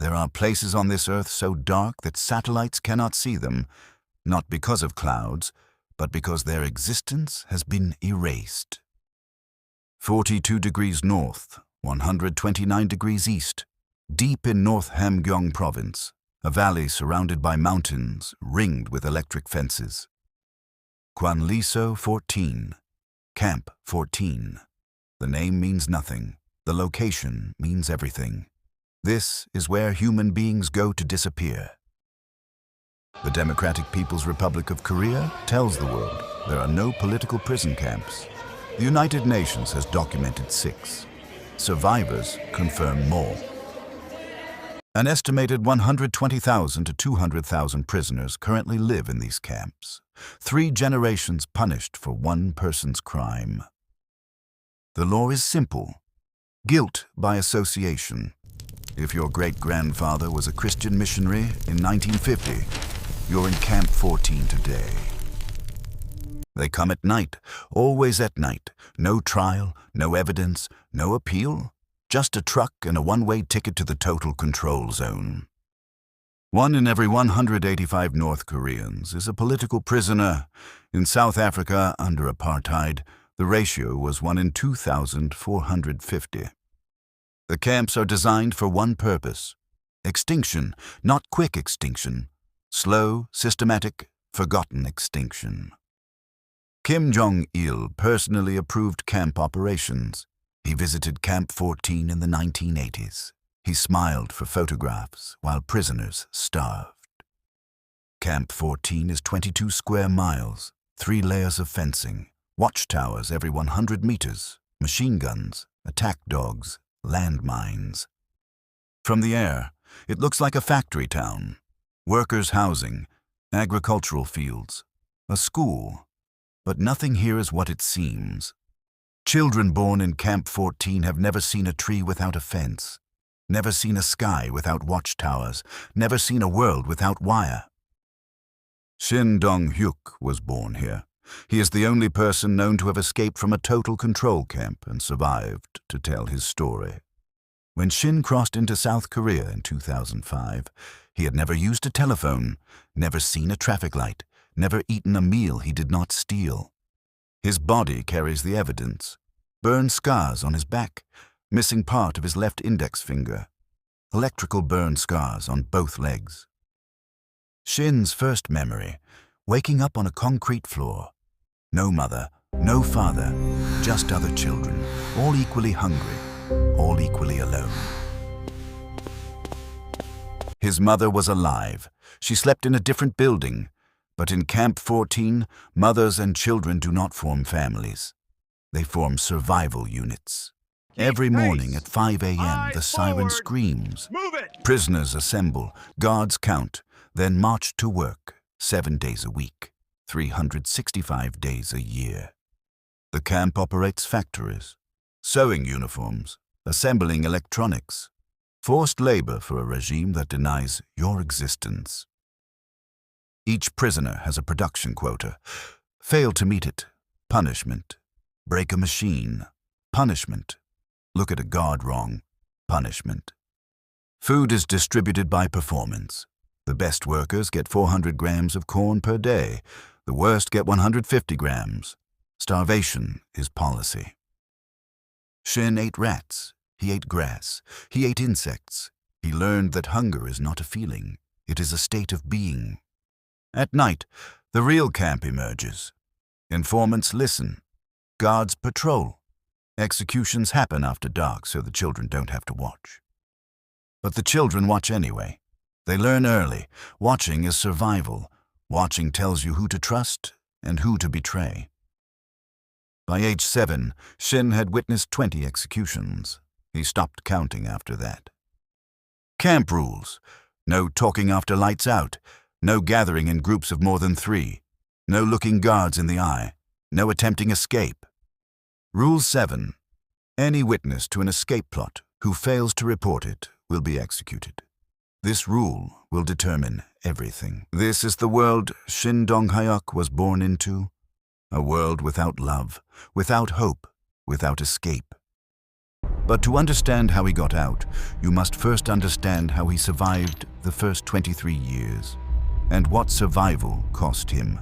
There are places on this earth so dark that satellites cannot see them, not because of clouds, but because their existence has been erased. 42 degrees north, 129 degrees east, deep in North Hamgyong province, a valley surrounded by mountains, ringed with electric fences. Kwanliso 14, Camp 14. The name means nothing. The location means everything. This is where human beings go to disappear. The Democratic People's Republic of Korea tells the world there are no political prison camps. The United Nations has documented 6. Survivors confirm more. An estimated 120,000 to 200,000 prisoners currently live in these camps. 3 generations punished for one person's crime. The law is simple. Guilt by association. If your great-grandfather was a Christian missionary in 1950, you're in Camp 14 today. They come at night, always at night. No trial, no evidence, no appeal. Just a truck and a one-way ticket to the total control zone. 1 in every 185 North Koreans is a political prisoner. In South Africa, under apartheid, the ratio was 1 in 2,450. The camps are designed for one purpose: extinction, not quick extinction. Slow, systematic, forgotten extinction. Kim Jong-il personally approved camp operations. He visited Camp 14 in the 1980s. He smiled for photographs while prisoners starved. Camp 14 is 22 square miles, 3 layers of fencing, watchtowers every 100 meters, machine guns, attack dogs, landmines. From the air, it looks like a factory town. Workers' housing, agricultural fields, a school. But nothing here is what it seems. Children born in Camp 14 have never seen a tree without a fence, never seen a sky without watchtowers, never seen a world without wire. Shin Dong-hyuk was born here. He is the only person known to have escaped from a total control camp and survived to tell his story. When Shin crossed into South Korea in 2005, he had never used a telephone, never seen a traffic light, never eaten a meal he did not steal. His body carries the evidence: burned scars on his back, missing part of his left index finger, electrical burn scars on both legs. Shin's first memory: waking up on a concrete floor. No mother, no father, just other children, all equally hungry, all equally alone. His mother was alive. She slept in a different building. But in Camp 14, mothers and children do not form families. They form survival units. Every morning at 5 a.m., the siren screams. Prisoners assemble, guards count, then march to work 7 days a week, 365 days a year. The camp operates factories, sewing uniforms, assembling electronics, forced labor for a regime that denies your existence. Each prisoner has a production quota. Fail to meet it, punishment. Break a machine, punishment. Look at a guard wrong, punishment. Food is distributed by performance. The best workers get 400 grams of corn per day. The worst get 150 grams. Starvation is policy. Shin ate rats. He ate grass. He ate insects. He learned that hunger is not a feeling. It is a state of being. At night, the real camp emerges. Informants listen. Guards patrol. Executions happen after dark so the children don't have to watch. But the children watch anyway. They learn early. Watching is survival. Watching tells you who to trust and who to betray. By age 7, Shin had witnessed 20 executions. He stopped counting after that. Camp rules: no talking after lights out. No gathering in groups of more than 3. No looking guards in the eye. No attempting escape. Rule 7. Any witness to an escape plot who fails to report it will be executed. This rule will determine everything. This is the world Shin Dong-hyuk was born into. A world without love, without hope, without escape. But to understand how he got out, you must first understand how he survived the first 23 years, and what survival cost him.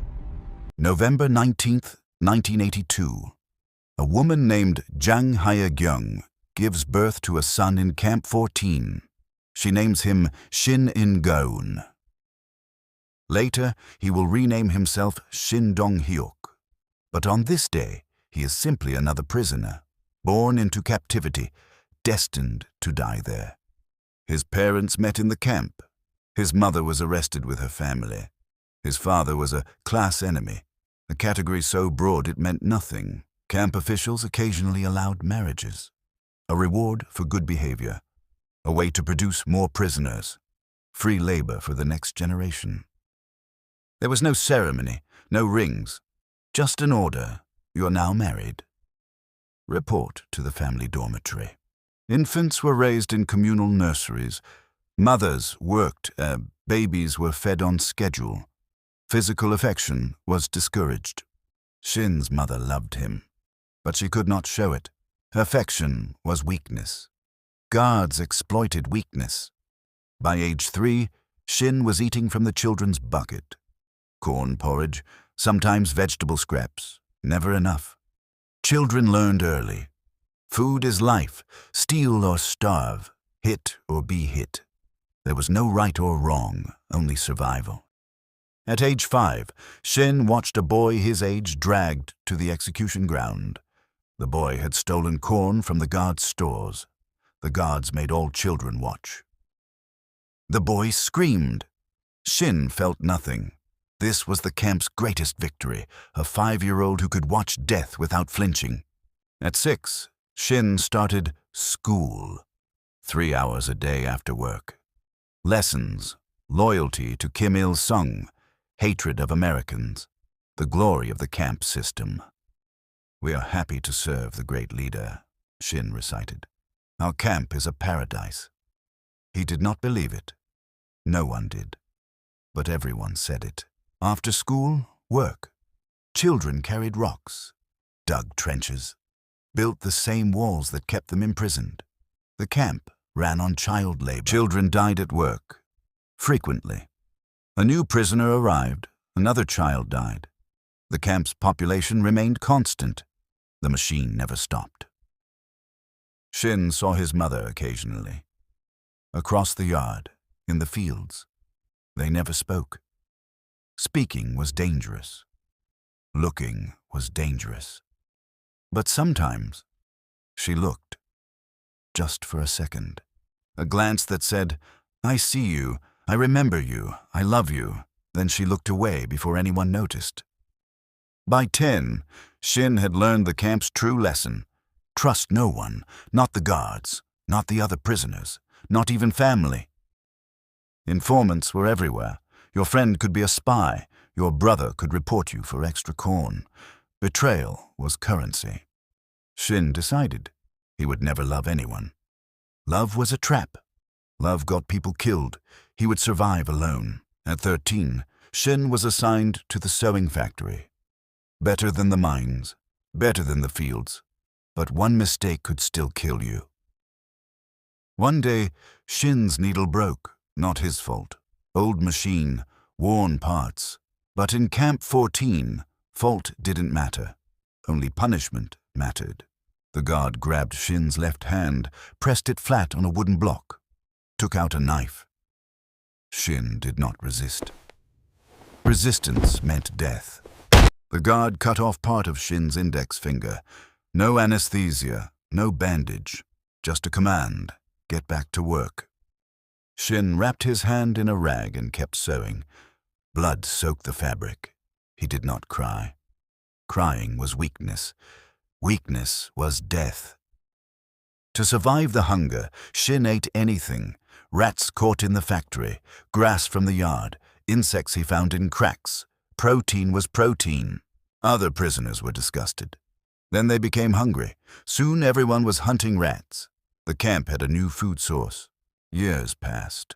November 19th, 1982. A woman named Jang Hye-gyung gives birth to a son in Camp 14. She names him Shin In-geun. Later, he will rename himself Shin Dong-hyuk. But on this day, he is simply another prisoner, born into captivity, destined to die there. His parents met in the camp. His mother was arrested with her family. His father was a class enemy, a category so broad it meant nothing. Camp officials occasionally allowed marriages, a reward for good behavior, a way to produce more prisoners, free labor for the next generation. There was no ceremony, no rings, just an order: you are now married. Report to the family dormitory. Infants were raised in communal nurseries. Mothers worked, babies were fed on schedule. Physical affection was discouraged. Shin's mother loved him, but she could not show it. Affection was weakness. Guards exploited weakness. By age 3, Shin was eating from the children's bucket. Corn porridge, sometimes vegetable scraps, never enough. Children learned early. Food is life, steal or starve, hit or be hit. There was no right or wrong, only survival. At age 5, Shin watched a boy his age dragged to the execution ground. The boy had stolen corn from the guards' stores. The guards made all children watch. The boy screamed. Shin felt nothing. This was the camp's greatest victory, a 5-year-old who could watch death without flinching. At 6, Shin started school, 3 hours a day after work. Lessons, loyalty to Kim Il-sung, hatred of Americans, the glory of the camp system. We are happy to serve the great leader, Shin recited. Our camp is a paradise. He did not believe it. No one did. But everyone said it. After school, work. Children carried rocks, dug trenches, built the same walls that kept them imprisoned. The camp ran on child labor. Children died at work, frequently. A new prisoner arrived, another child died. The camp's population remained constant. The machine never stopped. Shin saw his mother occasionally. Across the yard, in the fields. They never spoke. Speaking was dangerous. Looking was dangerous. But sometimes she looked, just for a second. A glance that said, "I see you, I remember you, I love you." Then she looked away before anyone noticed. By 10, Shin had learned the camp's true lesson. Trust no one, not the guards, not the other prisoners, not even family. Informants were everywhere. Your friend could be a spy. Your brother could report you for extra corn. Betrayal was currency. Shin decided he would never love anyone. Love was a trap. Love got people killed. He would survive alone. At 13, Shin was assigned to the sewing factory. Better than the mines, better than the fields. But one mistake could still kill you. One day, Shin's needle broke. Not his fault. Old machine, worn parts. But in Camp 14, fault didn't matter. Only punishment mattered. The guard grabbed Shin's left hand, pressed it flat on a wooden block, took out a knife. Shin did not resist. Resistance meant death. The guard cut off part of Shin's index finger. No anesthesia, no bandage, just a command: get back to work. Shin wrapped his hand in a rag and kept sewing. Blood soaked the fabric. He did not cry. Crying was weakness. Weakness was death. To survive the hunger, Shin ate anything: rats caught in the factory, grass from the yard, insects he found in cracks. Protein was protein. Other prisoners were disgusted. Then they became hungry. Soon everyone was hunting rats. The camp had a new food source. Years passed.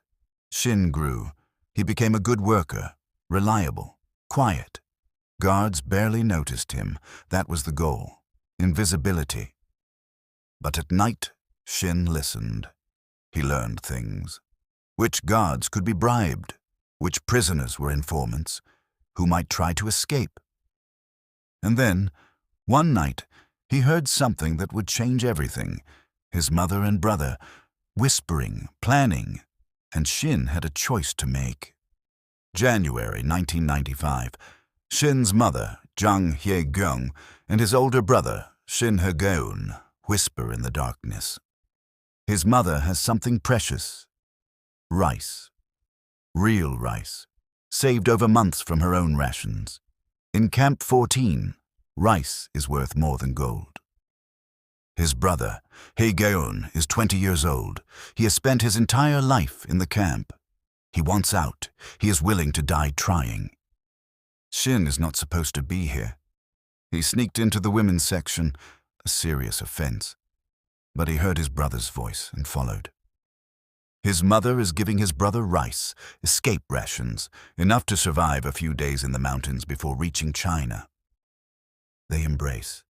Shin grew. He became a good worker, reliable, quiet. Guards barely noticed him. That was the goal: invisibility. But at night, Shin listened. He learned things. Which guards could be bribed? Which prisoners were informants? Who might try to escape? And then, one night, he heard something that would change everything. His mother and brother, whispering, planning, and Shin had a choice to make. January 1995. Shin's mother, Jang Hye-geun, and his older brother, Shin Hae-geun, whisper in the darkness. His mother has something precious. Rice. Real rice. Saved over months from her own rations. In Camp 14, rice is worth more than gold. His brother, Hae-geun, is 20 years old. He has spent his entire life in the camp. He wants out. He is willing to die trying. Shin is not supposed to be here. He sneaked into the women's section, a serious offense. But he heard his brother's voice and followed. His mother is giving his brother rice, escape rations, enough to survive a few days in the mountains before reaching China. They embrace.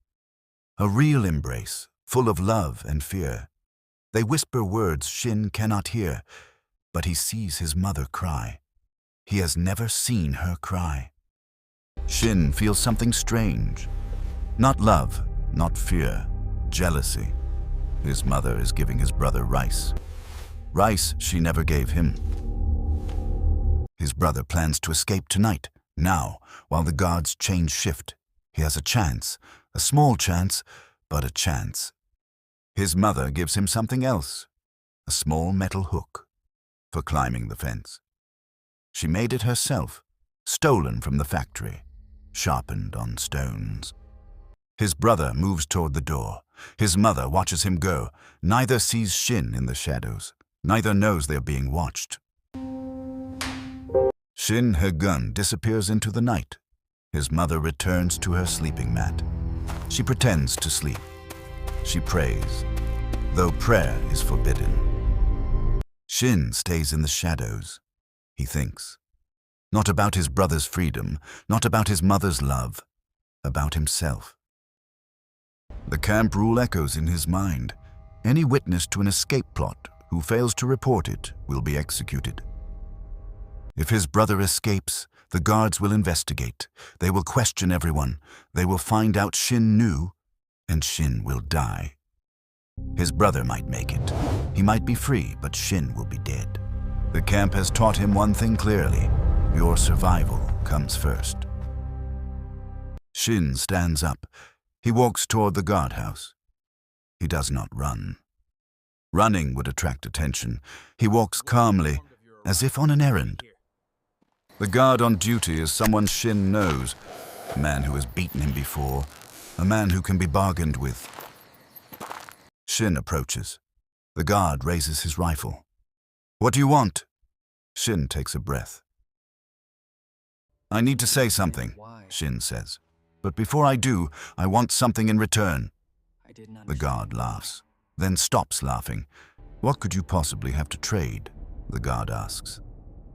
A real embrace, full of love and fear. They whisper words Shin cannot hear, but he sees his mother cry. He has never seen her cry. Shin feels something strange. Not love, not fear, jealousy. His mother is giving his brother rice. Rice she never gave him. His brother plans to escape tonight, now, while the guards change shift. He has a chance, a small chance, but a chance. His mother gives him something else, a small metal hook, for climbing the fence. She made it herself, stolen from the factory, sharpened on stones. His brother moves toward the door. His mother watches him go. Neither sees Shin in the shadows. Neither knows they are being watched. Shin Hae-geun disappears into the night. His mother returns to her sleeping mat. She pretends to sleep. She prays, though prayer is forbidden. Shin stays in the shadows. He thinks. Not about his brother's freedom, not about his mother's love, about himself. The camp rule echoes in his mind. Any witness to an escape plot who fails to report it will be executed. If his brother escapes, the guards will investigate. They will question everyone. They will find out Shin knew, and Shin will die. His brother might make it. He might be free, but Shin will be dead. The camp has taught him one thing clearly. Your survival comes first. Shin stands up. He walks toward the guardhouse. He does not run. Running would attract attention. He walks calmly, as if on an errand. The guard on duty is someone Shin knows, a man who has beaten him before, a man who can be bargained with. Shin approaches. The guard raises his rifle. "What do you want?" Shin takes a breath. "I need to say something," Shin says. "But before I do, I want something in return." The guard laughs, then stops laughing. "What could you possibly have to trade?" the guard asks.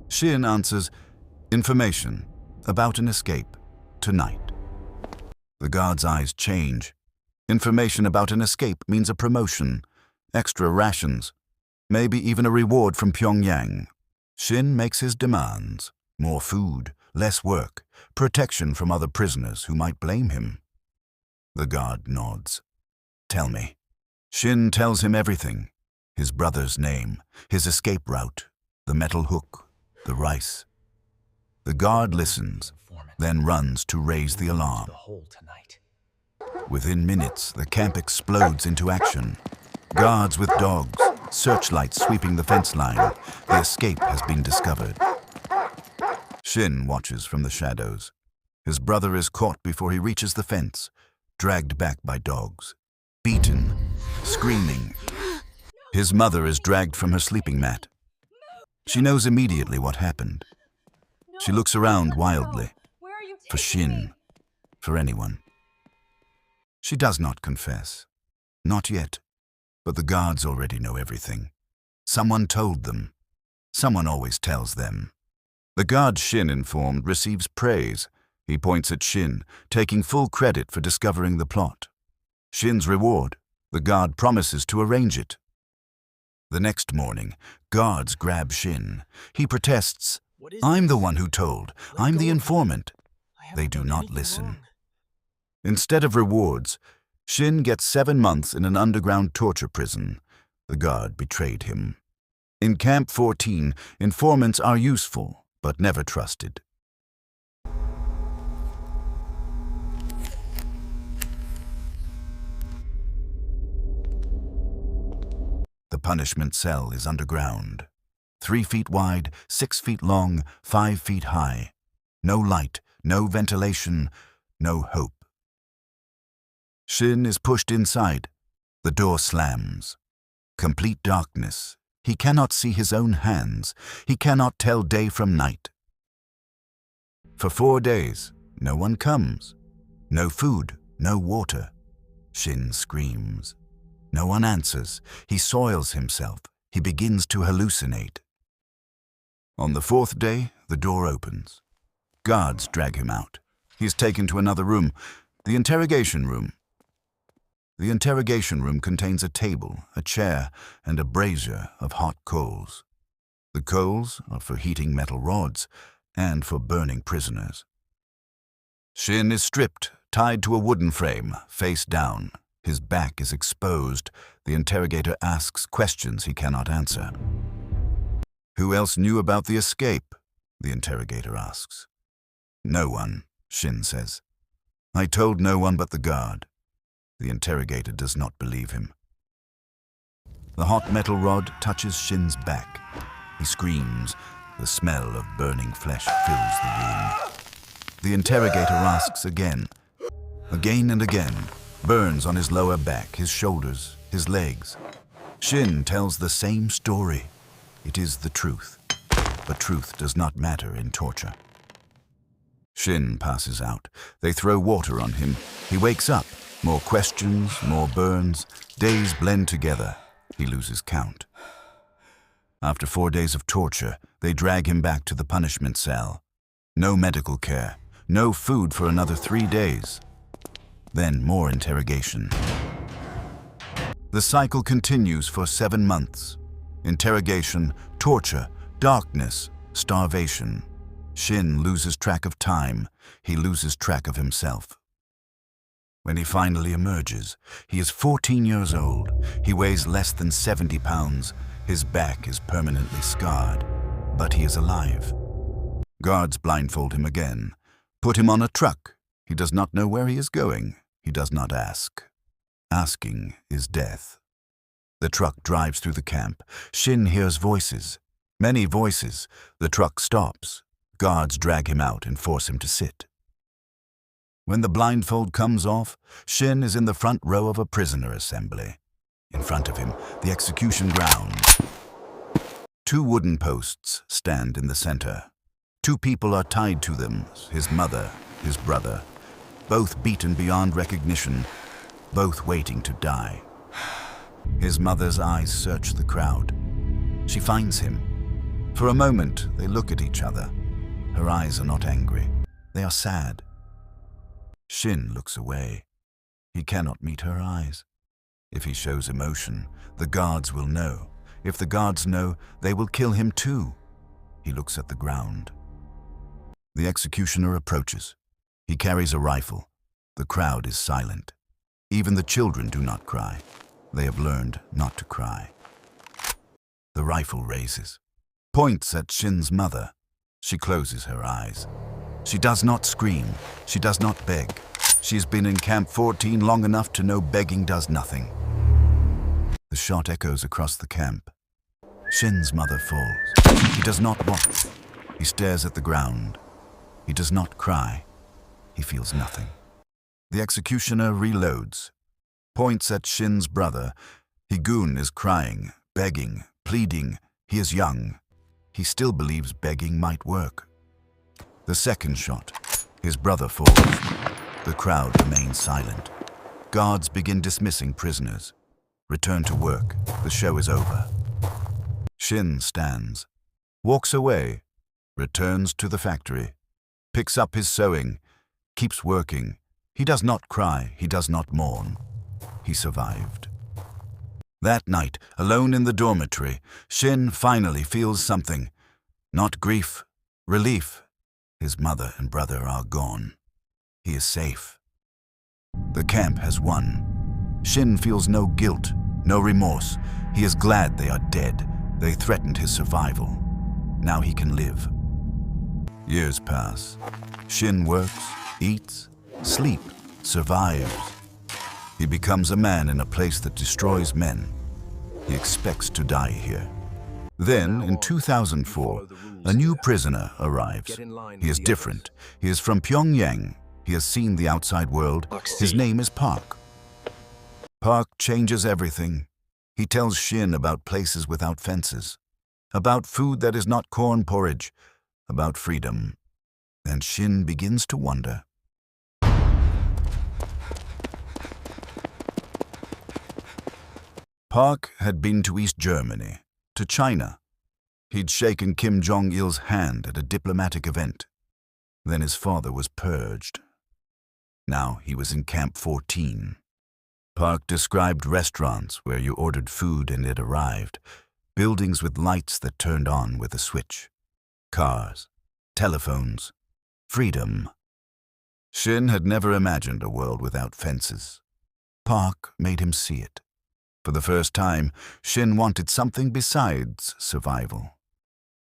Shin answers, "Information about an escape tonight." The guard's eyes change. Information about an escape means a promotion, extra rations, maybe even a reward from Pyongyang. Shin makes his demands. More food, less work, protection from other prisoners who might blame him. The guard nods. "Tell me." Shin tells him everything. His brother's name, his escape route, the metal hook, the rice. The guard listens, then runs to raise the alarm. Within minutes, the camp explodes into action. Guards with dogs, searchlights sweeping the fence line. The escape has been discovered. Shin watches from the shadows. His brother is caught before he reaches the fence, dragged back by dogs, beaten, screaming. His mother is dragged from her sleeping mat. She knows immediately what happened. She looks around wildly, for Shin, for anyone. She does not confess. Not yet. But the guards already know everything. Someone told them. Someone always tells them. The guard Shin informed receives praise. He points at Shin, taking full credit for discovering the plot. Shin's reward. The guard promises to arrange it. The next morning, guards grab Shin. He protests, What is "I'm this? the one who told. Let I'm go the of me. informant." I haven't They do done not anything listen. wrong. Instead of rewards, Shin gets 7 months in an underground torture prison. The guard betrayed him. In Camp 14, informants are useful, but never trusted. The punishment cell is underground. 3 feet wide, 6 feet long, 5 feet high. No light, no ventilation, no hope. Shin is pushed inside. The door slams. Complete darkness. He cannot see his own hands. He cannot tell day from night. For 4 days, no one comes. No food, no water. Shin screams. No one answers. He soils himself. He begins to hallucinate. On the 4th day, the door opens. Guards drag him out. He is taken to another room, the interrogation room. The interrogation room contains a table, a chair, and a brazier of hot coals. The coals are for heating metal rods and for burning prisoners. Shin is stripped, tied to a wooden frame, face down. His back is exposed. The interrogator asks questions he cannot answer. "Who else knew about the escape?" the interrogator asks. "No one," Shin says. "I told no one but the guard." The interrogator does not believe him. The hot metal rod touches Shin's back. He screams. The smell of burning flesh fills the room. The interrogator asks again and again. Burns on his lower back, his shoulders, his legs. Shin tells the same story. It is the truth. But truth does not matter in torture. Shin passes out. They throw water on him. He wakes up. More questions, more burns. Days blend together. He loses count. After 4 days of torture, they drag him back to the punishment cell. No medical care. No food for another 3 days. Then more interrogation. The cycle continues for 7 months. Interrogation, torture, darkness, starvation. Shin loses track of time. He loses track of himself. When he finally emerges, he is 14 years old. He weighs less than 70 pounds. His back is permanently scarred, but he is alive. Guards blindfold him again. Put him on a truck. He does not know where he is going. He does not ask. Asking is death. The truck drives through the camp. Shin hears voices. Many voices. The truck stops. Guards drag him out and force him to sit. When the blindfold comes off, Shin is in the front row of a prisoner assembly. In front of him, the execution grounds. 2 wooden posts stand in the center. 2 people are tied to them, his mother, his brother. Both beaten beyond recognition, both waiting to die. His mother's eyes search the crowd. She finds him. For a moment, they look at each other. Her eyes are not angry. They are sad. Shin looks away. He cannot meet her eyes. If he shows emotion, the guards will know. If the guards know, they will kill him too. He looks at the ground. The executioner approaches. He carries a rifle. The crowd is silent. Even the children do not cry. They have learned not to cry. The rifle raises. Points at Shin's mother. She closes her eyes. She does not scream. She does not beg. She has been in Camp 14 long enough to know begging does nothing. The shot echoes across the camp. Shin's mother falls. He does not walk. He stares at the ground. He does not cry. He feels nothing. The executioner reloads. Points at Shin's brother. Higun is crying, begging, pleading. He is young. He still believes begging might work. The second shot. His brother falls. The crowd remains silent. Guards begin dismissing prisoners. Return to work. The show is over. Shin stands. Walks away. Returns to the factory. Picks up his sewing. Keeps working. He does not cry. He does not mourn. He survived. That night, alone in the dormitory, Shin finally feels something. Not grief, relief. His mother and brother are gone. He is safe. The camp has won. Shin feels no guilt, no remorse. He is glad they are dead. They threatened his survival. Now he can live. Years pass. Shin works, eats, sleeps, survives. He becomes a man in a place that destroys men. He expects to die here. Then, in 2004, a new prisoner arrives. He is different. He is from Pyongyang. He has seen the outside world. His name is Park. Park changes everything. He tells Shin about places without fences, about food that is not corn porridge, about freedom. And Shin begins to wonder. Park had been to East Germany, to China. He'd shaken Kim Jong-il's hand at a diplomatic event. Then his father was purged. Now he was in Camp 14. Park described restaurants where you ordered food and it arrived, buildings with lights that turned on with a switch, cars, telephones, freedom. Shin had never imagined a world without fences. Park made him see it. For the first time, Shin wanted something besides survival.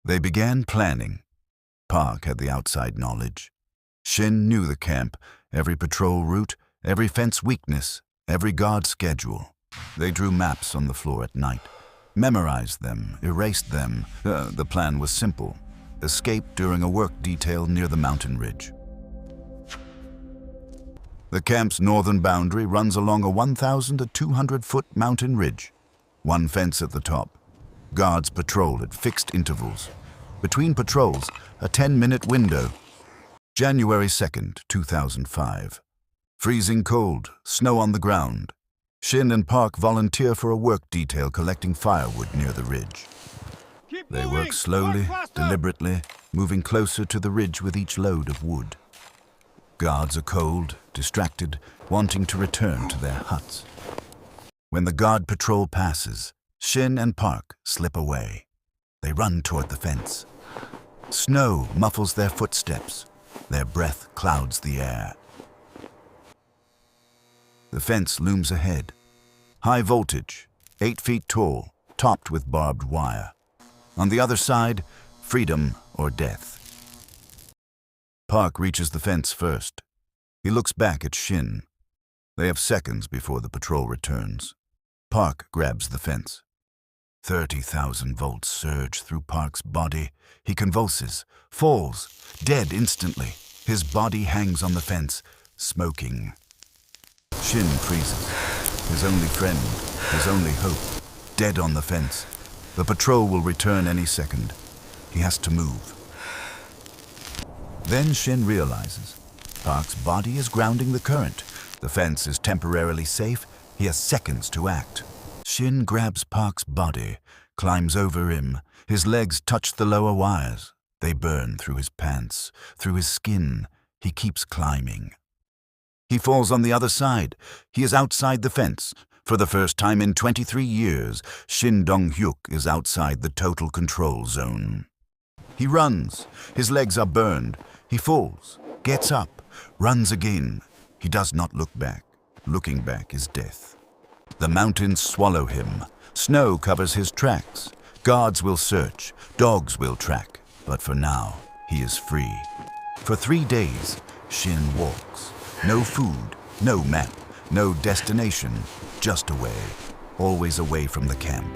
They began planning. Park had the outside knowledge. Shin knew the camp, every patrol route, every fence weakness, every guard schedule. They drew maps on the floor at night, memorized them, erased them. The plan was simple: escape during a work detail near the mountain ridge. The camp's northern boundary runs along a 1,200-foot mountain ridge. One fence at the top. Guards patrol at fixed intervals. Between patrols, a 10-minute window. January 2nd, 2005. Freezing cold, snow on the ground. Shin and Park volunteer for a work detail collecting firewood near the ridge. They work slowly, deliberately, moving closer to the ridge with each load of wood. Guards are cold, distracted, wanting to return to their huts. When the guard patrol passes, Shin and Park slip away. They run toward the fence. Snow muffles their footsteps. Their breath clouds the air. The fence looms ahead. High voltage, 8 feet tall, topped with barbed wire. On the other side, freedom or death. Park reaches the fence first. He looks back at Shin. They have seconds before the patrol returns. Park grabs the fence. 30,000 volts surge through Park's body. He convulses, falls, dead instantly. His body hangs on the fence, smoking. Shin freezes. His only friend, his only hope, dead on the fence. The patrol will return any second. He has to move. Then Shin realizes Park's body is grounding the current. The fence is temporarily safe. He has seconds to act. Shin grabs Park's body, climbs over him. His legs touch the lower wires. They burn through his pants, through his skin. He keeps climbing. He falls on the other side. He is outside the fence. For the first time in 23 years, Shin Dong-hyuk is outside the total control zone. He runs. His legs are burned. He falls, gets up, runs again. He does not look back. Looking back is death. The mountains swallow him. Snow covers his tracks. Guards will search. Dogs will track. But for now, he is free. For 3 days, Shin walks. No food, no map, no destination, just away. Always away from the camp.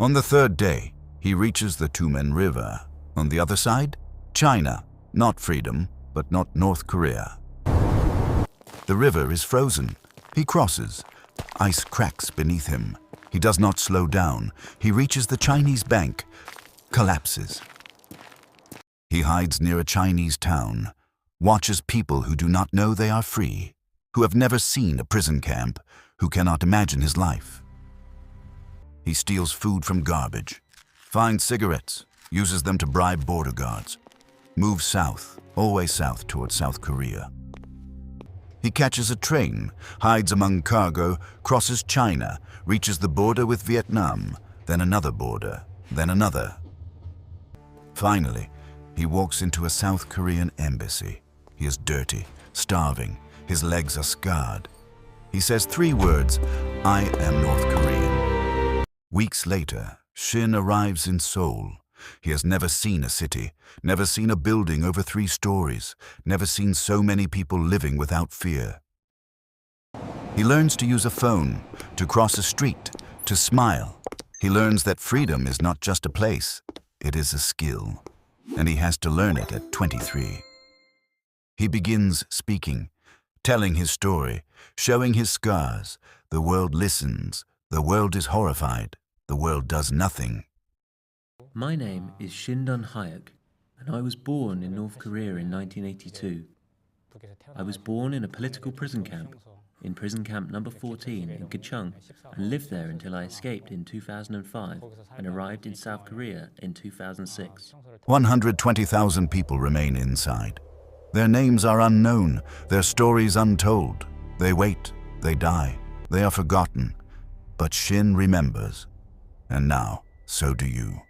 On the 3rd day, he reaches the Tumen River. On the other side, China, not freedom, but not North Korea. The river is frozen. He crosses. Ice cracks beneath him. He does not slow down. He reaches the Chinese bank, collapses. He hides near a Chinese town, watches people who do not know they are free, who have never seen a prison camp, who cannot imagine his life. He steals food from garbage, finds cigarettes, uses them to bribe border guards. Moves south, always south towards South Korea. He catches a train, hides among cargo, crosses China, reaches the border with Vietnam, then another border, then another. Finally, he walks into a South Korean embassy. He is dirty, starving, his legs are scarred. He says 3 words, "I am North Korean." Weeks later, Shin arrives in Seoul. He has never seen a city, never seen a building over 3 stories, never seen so many people living without fear. He learns to use a phone, to cross a street, to smile. He learns that freedom is not just a place, it is a skill, and he has to learn it at 23. He begins speaking, telling his story, showing his scars. The world listens, the world is horrified, the world does nothing. My name is Shindon Hyuk, and I was born in North Korea in 1982. I was born in a political prison camp, in prison camp number 14 in Gachung, and lived there until I escaped in 2005 and arrived in South Korea in 2006. 120,000 people remain inside. Their names are unknown, their stories untold. They wait, they die, they are forgotten. But Shin remembers. And now, so do you.